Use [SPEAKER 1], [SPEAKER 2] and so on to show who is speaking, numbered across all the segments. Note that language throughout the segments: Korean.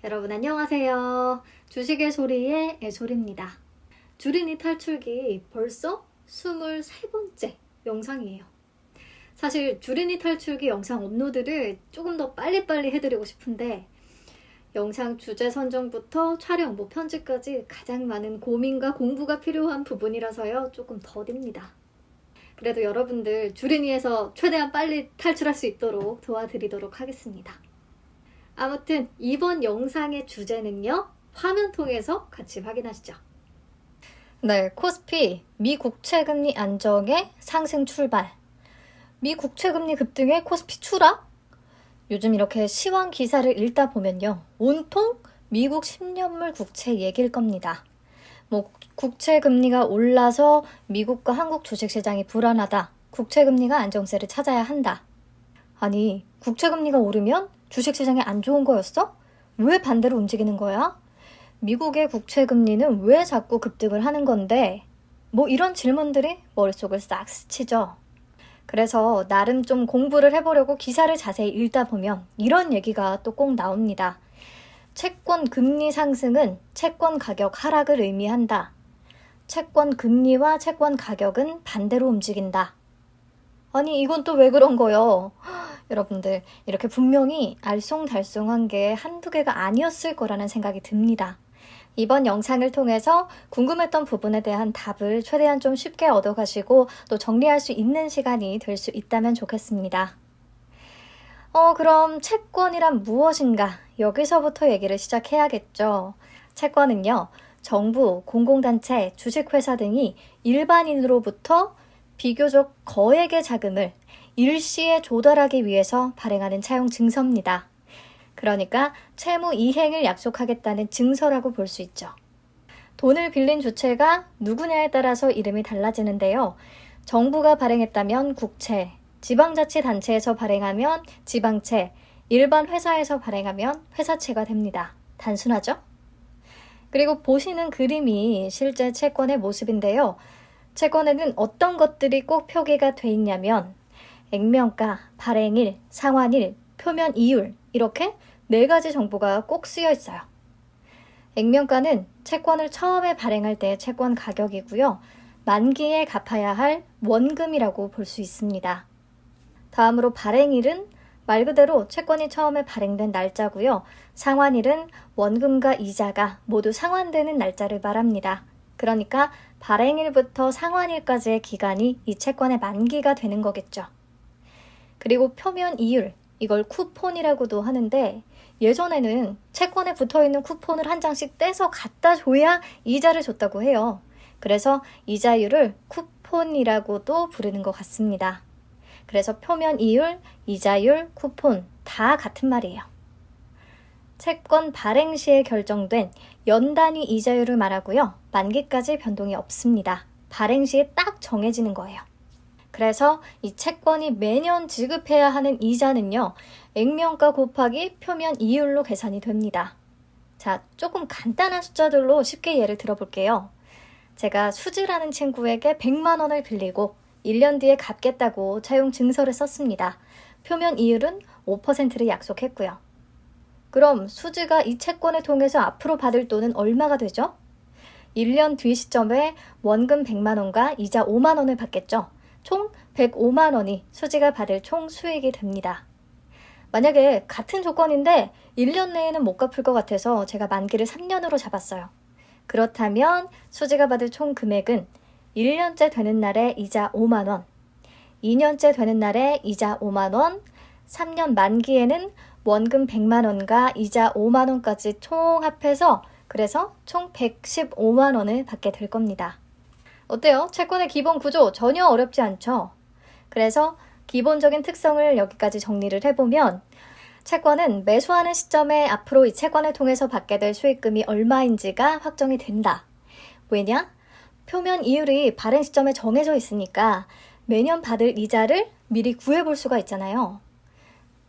[SPEAKER 1] 여러분 안녕하세요. 주식의 소리의 애소리입니다. 주린이 탈출기 벌써 23번째 영상이에요. 사실 주린이 탈출기 영상 업로드를 조금 더 빨리빨리 해드리고 싶은데 영상 주제 선정부터 촬영, 편집까지 가장 많은 고민과 공부가 필요한 부분이라서요. 조금 더딥니다. 그래도 여러분들 주린이에서 최대한 빨리 탈출할 수 있도록 도와드리도록 하겠습니다. 아무튼 이번 영상의 주제는요. 화면 통해서 같이 확인하시죠. 네, 코스피 미 국채금리 안정의 상승 출발. 미 국채금리 급등에 코스피 추락? 요즘 이렇게 시황 기사를 읽다 보면요. 온통 미국 10년물 국채 얘기일 겁니다. 국채금리가 올라서 미국과 한국 주식시장이 불안하다. 국채금리가 안정세를 찾아야 한다. 아니, 국채금리가 오르면 주식시장이 안 좋은 거였어? 왜 반대로 움직이는 거야? 미국의 국채금리는 왜 자꾸 급등을 하는 건데? 이런 질문들이 머릿속을 싹 스치죠. 그래서 나름 좀 공부를 해보려고 기사를 자세히 읽다 보면 이런 얘기가 또 꼭 나옵니다. 채권 금리 상승은 채권 가격 하락을 의미한다. 채권 금리와 채권 가격은 반대로 움직인다. 아니, 이건 또 왜 그런 거요? 여러분들, 이렇게 분명히 알쏭달쏭한 게 한두 개가 아니었을 거라는 생각이 듭니다. 이번 영상을 통해서 궁금했던 부분에 대한 답을 최대한 좀 쉽게 얻어가시고 또 정리할 수 있는 시간이 될 수 있다면 좋겠습니다. 그럼 채권이란 무엇인가? 여기서부터 얘기를 시작해야겠죠. 채권은요, 정부, 공공단체, 주식회사 등이 일반인으로부터 비교적 거액의 자금을 일시에 조달하기 위해서 발행하는 차용 증서입니다. 그러니까 채무 이행을 약속하겠다는 증서라고 볼 수 있죠. 돈을 빌린 주체가 누구냐에 따라서 이름이 달라지는데요. 정부가 발행했다면 국채, 지방자치단체에서 발행하면 지방채, 일반 회사에서 발행하면 회사채가 됩니다. 단순하죠? 그리고 보시는 그림이 실제 채권의 모습인데요. 채권에는 어떤 것들이 꼭 표기가 돼 있냐면 액면가, 발행일, 상환일, 표면 이율 이렇게 4가지 정보가 꼭 쓰여 있어요. 액면가는 채권을 처음에 발행할 때 채권 가격이고요. 만기에 갚아야 할 원금이라고 볼 수 있습니다. 다음으로 발행일은 말 그대로 채권이 처음에 발행된 날짜고요. 상환일은 원금과 이자가 모두 상환되는 날짜를 말합니다. 그러니까 발행일부터 상환일까지의 기간이 이 채권의 만기가 되는 거겠죠. 그리고 표면 이율, 이걸 쿠폰이라고도 하는데 예전에는 채권에 붙어있는 쿠폰을 한 장씩 떼서 갖다 줘야 이자를 줬다고 해요. 그래서 이자율을 쿠폰이라고도 부르는 것 같습니다. 그래서 표면 이율, 이자율, 쿠폰 다 같은 말이에요. 채권 발행 시에 결정된 연단위 이자율을 말하고요. 만기까지 변동이 없습니다. 발행 시에 딱 정해지는 거예요. 그래서 이 채권이 매년 지급해야 하는 이자는요. 액면가 곱하기 표면 이율로 계산이 됩니다. 자, 조금 간단한 숫자들로 쉽게 예를 들어볼게요. 제가 수지라는 친구에게 100만 원을 빌리고 1년 뒤에 갚겠다고 차용 증서를 썼습니다. 표면 이율은 5%를 약속했고요. 그럼 수지가 이 채권을 통해서 앞으로 받을 돈은 얼마가 되죠? 1년 뒤 시점에 원금 100만 원과 이자 5만 원을 받겠죠. 총 105만 원이 수지가 받을 총 수익이 됩니다. 만약에 같은 조건인데 1년 내에는 못 갚을 것 같아서 제가 만기를 3년으로 잡았어요. 그렇다면 수지가 받을 총 금액은 1년째 되는 날에 이자 5만 원, 2년째 되는 날에 이자 5만 원, 3년 만기에는 원금 100만 원과 이자 5만 원까지 총 합해서 그래서 총 115만 원을 받게 될 겁니다. 어때요? 채권의 기본 구조 전혀 어렵지 않죠? 그래서 기본적인 특성을 여기까지 정리를 해보면 채권은 매수하는 시점에 앞으로 이 채권을 통해서 받게 될 수익금이 얼마인지가 확정이 된다. 왜냐? 표면 이율이 발행 시점에 정해져 있으니까 매년 받을 이자를 미리 구해볼 수가 있잖아요.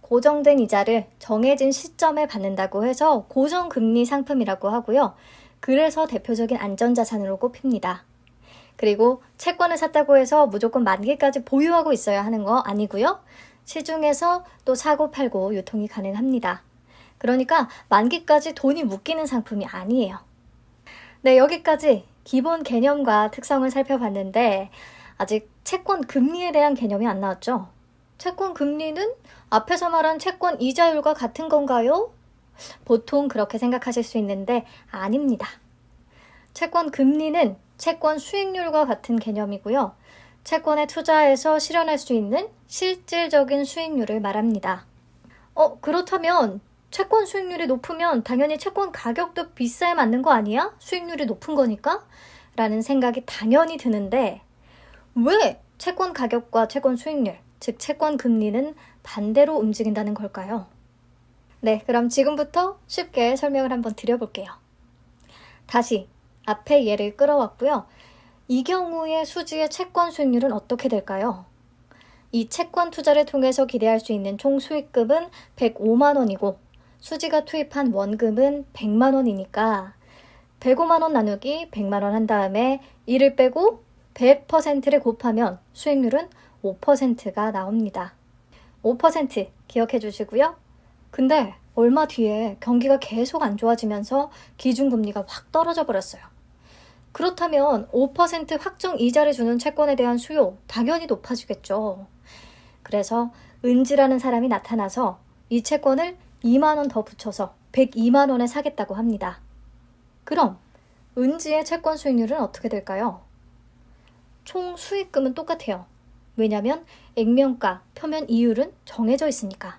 [SPEAKER 1] 고정된 이자를 정해진 시점에 받는다고 해서 고정금리 상품이라고 하고요. 그래서 대표적인 안전자산으로 꼽힙니다. 그리고 채권을 샀다고 해서 무조건 만기까지 보유하고 있어야 하는 거 아니고요. 시중에서 또 사고 팔고 유통이 가능합니다. 그러니까 만기까지 돈이 묶이는 상품이 아니에요. 네, 여기까지 기본 개념과 특성을 살펴봤는데 아직 채권 금리에 대한 개념이 안 나왔죠? 채권 금리는 앞에서 말한 채권 이자율과 같은 건가요? 보통 그렇게 생각하실 수 있는데 아닙니다. 채권 금리는 채권 수익률과 같은 개념이고요. 채권에 투자해서 실현할 수 있는 실질적인 수익률을 말합니다. 그렇다면 채권 수익률이 높으면 당연히 채권 가격도 비싸야 맞는 거 아니야? 수익률이 높은 거니까? 라는 생각이 당연히 드는데 왜 채권 가격과 채권 수익률, 즉 채권 금리는 반대로 움직인다는 걸까요? 네, 그럼 지금부터 쉽게 설명을 한번 드려볼게요. 다시 앞에 예를 끌어왔고요. 이 경우의 수지의 채권 수익률은 어떻게 될까요? 이 채권 투자를 통해서 기대할 수 있는 총 수익금은 105만 원이고 수지가 투입한 원금은 100만 원이니까 105만 원 나누기 100만 원 한 다음에 1을 빼고 100%를 곱하면 수익률은 5%가 나옵니다. 5% 기억해 주시고요. 근데 얼마 뒤에 경기가 계속 안 좋아지면서 기준금리가 확 떨어져 버렸어요. 그렇다면 5% 확정 이자를 주는 채권에 대한 수요 당연히 높아지겠죠. 그래서 은지라는 사람이 나타나서 이 채권을 2만 원 더 붙여서 102만 원에 사겠다고 합니다. 그럼 은지의 채권 수익률은 어떻게 될까요? 총 수익금은 똑같아요. 왜냐하면 액면가, 표면 이율은 정해져 있으니까.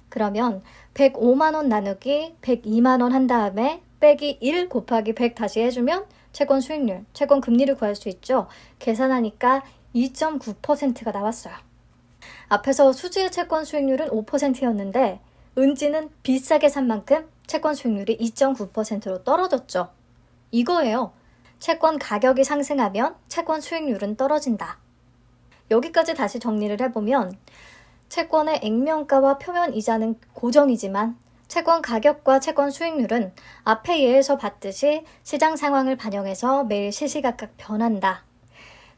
[SPEAKER 1] 그러면 105만 원 나누기 102만 원 한 다음에 빼기 1 곱하기 100 다시 해주면 채권 수익률, 채권 금리를 구할 수 있죠. 계산하니까 2.9%가 나왔어요. 앞에서 수지의 채권 수익률은 5%였는데 은지는 비싸게 산 만큼 채권 수익률이 2.9%로 떨어졌죠. 이거예요. 채권 가격이 상승하면 채권 수익률은 떨어진다. 여기까지 다시 정리를 해보면 채권의 액면가와 표면 이자는 고정이지만 채권 가격과 채권 수익률은 앞의 예에서 봤듯이 시장 상황을 반영해서 매일 시시각각 변한다.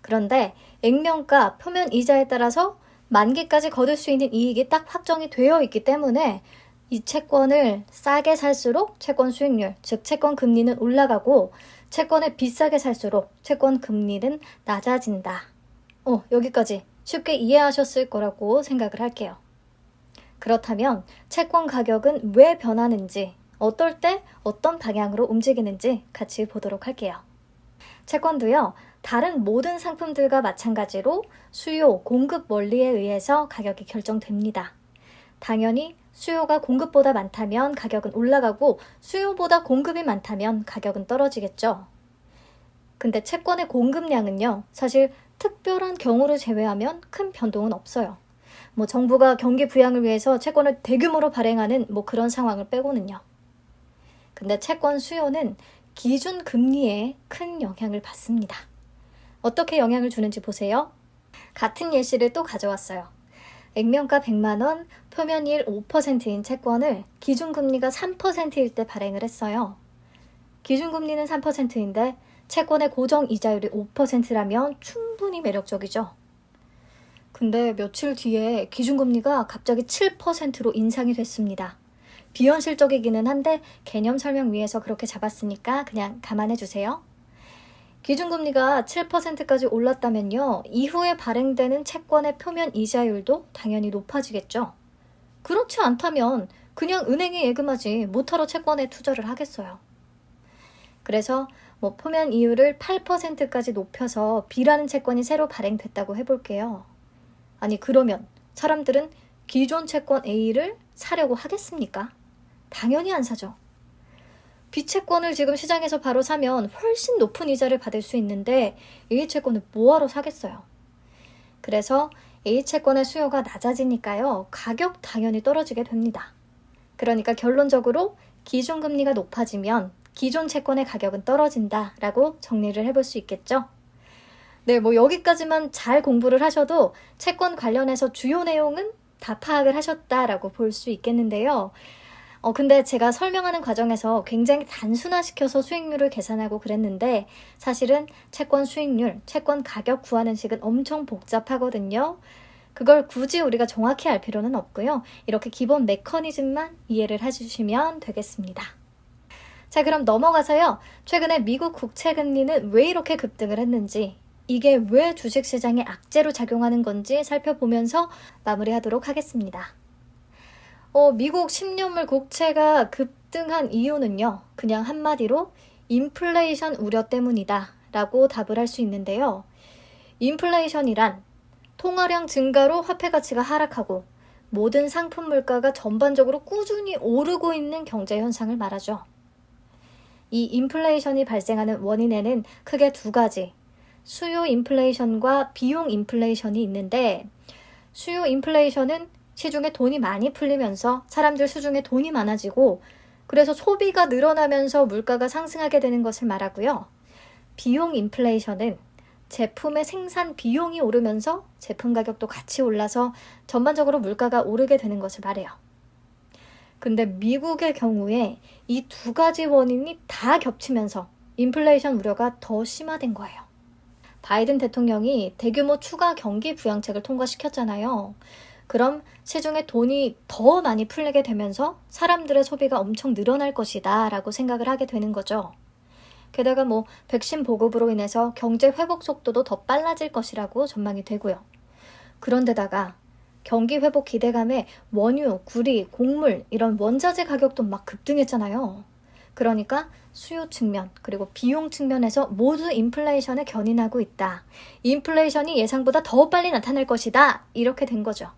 [SPEAKER 1] 그런데 액면가, 표면 이자에 따라서 만기까지 거둘 수 있는 이익이 딱 확정이 되어 있기 때문에 이 채권을 싸게 살수록 채권 수익률, 즉 채권 금리는 올라가고 채권을 비싸게 살수록 채권 금리는 낮아진다. 여기까지 쉽게 이해하셨을 거라고 생각을 할게요. 그렇다면 채권 가격은 왜 변하는지, 어떨 때 어떤 방향으로 움직이는지 같이 보도록 할게요. 채권도요, 다른 모든 상품들과 마찬가지로 수요, 공급 원리에 의해서 가격이 결정됩니다. 당연히 수요가 공급보다 많다면 가격은 올라가고 수요보다 공급이 많다면 가격은 떨어지겠죠. 근데 채권의 공급량은요, 사실 특별한 경우를 제외하면 큰 변동은 없어요. 정부가 경기 부양을 위해서 채권을 대규모로 발행하는 그런 상황을 빼고는요. 근데 채권 수요는 기준 금리에 큰 영향을 받습니다. 어떻게 영향을 주는지 보세요. 같은 예시를 또 가져왔어요. 액면가 100만 원, 표면이율 5%인 채권을 기준금리가 3%일 때 발행을 했어요. 기준금리는 3%인데 채권의 고정이자율이 5%라면 충분히 매력적이죠. 근데 며칠 뒤에 기준금리가 갑자기 7%로 인상이 됐습니다. 비현실적이기는 한데 개념 설명 위해서 그렇게 잡았으니까 그냥 감안해 주세요. 기준금리가 7%까지 올랐다면요, 이후에 발행되는 채권의 표면 이자율도 당연히 높아지겠죠. 그렇지 않다면 그냥 은행에 예금하지 못하러 채권에 투자를 하겠어요. 그래서 표면 이율을 8%까지 높여서 B라는 채권이 새로 발행됐다고 해볼게요. 아니 그러면 사람들은 기존 채권 A를 사려고 하겠습니까? 당연히 안 사죠. B 채권을 지금 시장에서 바로 사면 훨씬 높은 이자를 받을 수 있는데 A 채권을 뭐하러 사겠어요? 그래서 A 채권의 수요가 낮아지니까요, 가격 당연히 떨어지게 됩니다. 그러니까 결론적으로 기준금리가 높아지면 기존 채권의 가격은 떨어진다라고 정리를 해볼 수 있겠죠? 네, 여기까지만 잘 공부를 하셔도 채권 관련해서 주요 내용은 다 파악을 하셨다라고 볼 수 있겠는데요. 근데 제가 설명하는 과정에서 굉장히 단순화시켜서 수익률을 계산하고 그랬는데 사실은 채권 수익률, 채권 가격 구하는 식은 엄청 복잡하거든요. 그걸 굳이 우리가 정확히 알 필요는 없고요. 이렇게 기본 메커니즘만 이해를 해주시면 되겠습니다. 자, 그럼 넘어가서요. 최근에 미국 국채 금리는 왜 이렇게 급등을 했는지, 이게 왜 주식시장에 악재로 작용하는 건지 살펴보면서 마무리하도록 하겠습니다. 미국 10년물 국채가 급등한 이유는요. 그냥 한마디로 인플레이션 우려 때문이다 라고 답을 할 수 있는데요. 인플레이션이란 통화량 증가로 화폐 가치가 하락하고 모든 상품 물가가 전반적으로 꾸준히 오르고 있는 경제 현상을 말하죠. 이 인플레이션이 발생하는 원인에는 크게 두 가지, 수요 인플레이션과 비용 인플레이션이 있는데, 수요 인플레이션은 시중에 돈이 많이 풀리면서 사람들 수중에 돈이 많아지고 그래서 소비가 늘어나면서 물가가 상승하게 되는 것을 말하고요. 비용 인플레이션은 제품의 생산 비용이 오르면서 제품 가격도 같이 올라서 전반적으로 물가가 오르게 되는 것을 말해요. 근데 미국의 경우에 이 두 가지 원인이 다 겹치면서 인플레이션 우려가 더 심화된 거예요. 바이든 대통령이 대규모 추가 경기 부양책을 통과시켰잖아요. 그럼 시중에 돈이 더 많이 풀리게 되면서 사람들의 소비가 엄청 늘어날 것이다 라고 생각을 하게 되는 거죠. 게다가 백신 보급으로 인해서 경제 회복 속도도 더 빨라질 것이라고 전망이 되고요. 그런데다가 경기 회복 기대감에 원유, 구리, 곡물 이런 원자재 가격도 막 급등했잖아요. 그러니까 수요 측면 그리고 비용 측면에서 모두 인플레이션에 견인하고 있다. 인플레이션이 예상보다 더 빨리 나타날 것이다. 이렇게 된 거죠.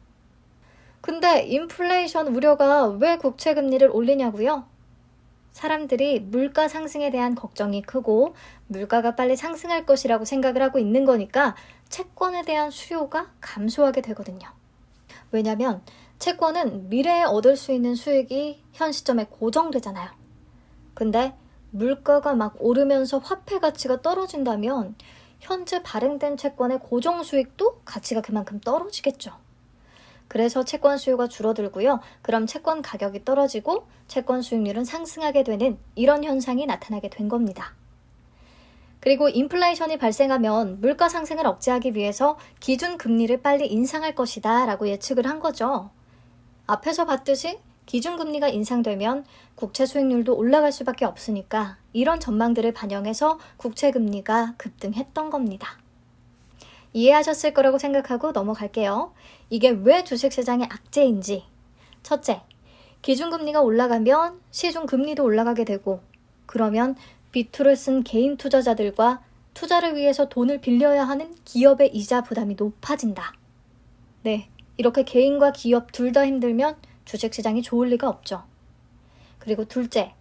[SPEAKER 1] 근데 인플레이션 우려가 왜 국채 금리를 올리냐고요? 사람들이 물가 상승에 대한 걱정이 크고 물가가 빨리 상승할 것이라고 생각을 하고 있는 거니까 채권에 대한 수요가 감소하게 되거든요. 왜냐면 채권은 미래에 얻을 수 있는 수익이 현 시점에 고정되잖아요. 근데 물가가 막 오르면서 화폐 가치가 떨어진다면 현재 발행된 채권의 고정 수익도 가치가 그만큼 떨어지겠죠. 그래서 채권 수요가 줄어들고요. 그럼 채권 가격이 떨어지고 채권 수익률은 상승하게 되는 이런 현상이 나타나게 된 겁니다. 그리고 인플레이션이 발생하면 물가 상승을 억제하기 위해서 기준 금리를 빨리 인상할 것이다 라고 예측을 한 거죠. 앞에서 봤듯이 기준 금리가 인상되면 국채 수익률도 올라갈 수밖에 없으니까 이런 전망들을 반영해서 국채 금리가 급등했던 겁니다. 이해하셨을 거라고 생각하고 넘어갈게요. 이게 왜 주식시장의 악재인지. 첫째, 기준금리가 올라가면 시중금리도 올라가게 되고 그러면 B2를 쓴 개인 투자자들과 투자를 위해서 돈을 빌려야 하는 기업의 이자 부담이 높아진다. 네, 이렇게 개인과 기업 둘 다 힘들면 주식시장이 좋을 리가 없죠. 그리고 둘째,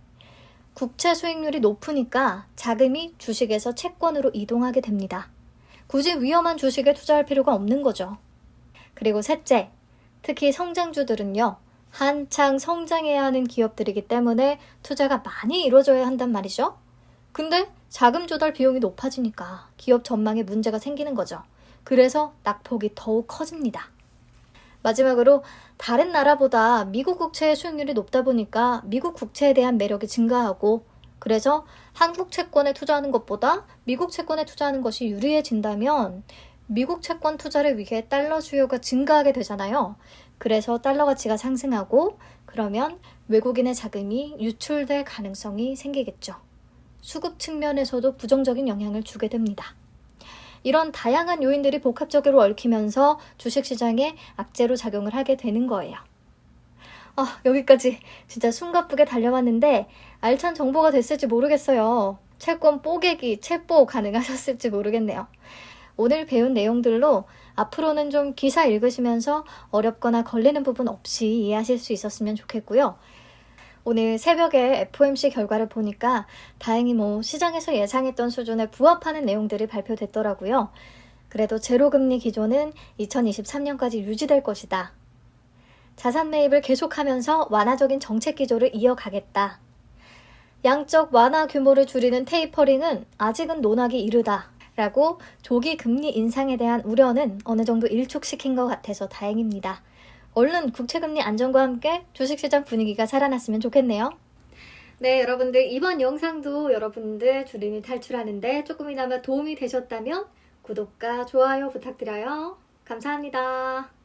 [SPEAKER 1] 국채 수익률이 높으니까 자금이 주식에서 채권으로 이동하게 됩니다. 굳이 위험한 주식에 투자할 필요가 없는 거죠. 그리고 셋째, 특히 성장주들은요. 한창 성장해야 하는 기업들이기 때문에 투자가 많이 이루어져야 한단 말이죠. 근데 자금 조달 비용이 높아지니까 기업 전망에 문제가 생기는 거죠. 그래서 낙폭이 더욱 커집니다. 마지막으로 다른 나라보다 미국 국채의 수익률이 높다 보니까 미국 국채에 대한 매력이 증가하고 그래서 한국 채권에 투자하는 것보다 미국 채권에 투자하는 것이 유리해진다면 미국 채권 투자를 위해 달러 수요가 증가하게 되잖아요. 그래서 달러 가치가 상승하고 그러면 외국인의 자금이 유출될 가능성이 생기겠죠. 수급 측면에서도 부정적인 영향을 주게 됩니다. 이런 다양한 요인들이 복합적으로 얽히면서 주식시장에 악재로 작용을 하게 되는 거예요. 여기까지 진짜 숨가쁘게 달려왔는데 알찬 정보가 됐을지 모르겠어요. 채권 뽀개기, 채뽀 가능하셨을지 모르겠네요. 오늘 배운 내용들로 앞으로는 좀 기사 읽으시면서 어렵거나 걸리는 부분 없이 이해하실 수 있었으면 좋겠고요. 오늘 새벽에 FOMC 결과를 보니까 다행히 시장에서 예상했던 수준에 부합하는 내용들이 발표됐더라고요. 그래도 제로금리 기조는 2023년까지 유지될 것이다. 자산 매입을 계속하면서 완화적인 정책 기조를 이어가겠다. 양적 완화 규모를 줄이는 테이퍼링은 아직은 논하기 이르다. 라고 조기 금리 인상에 대한 우려는 어느 정도 일축시킨 것 같아서 다행입니다. 얼른 국채금리 안정과 함께 주식시장 분위기가 살아났으면 좋겠네요. 네, 여러분들 이번 영상도 여러분들 주린이 탈출하는데 조금이나마 도움이 되셨다면 구독과 좋아요 부탁드려요. 감사합니다.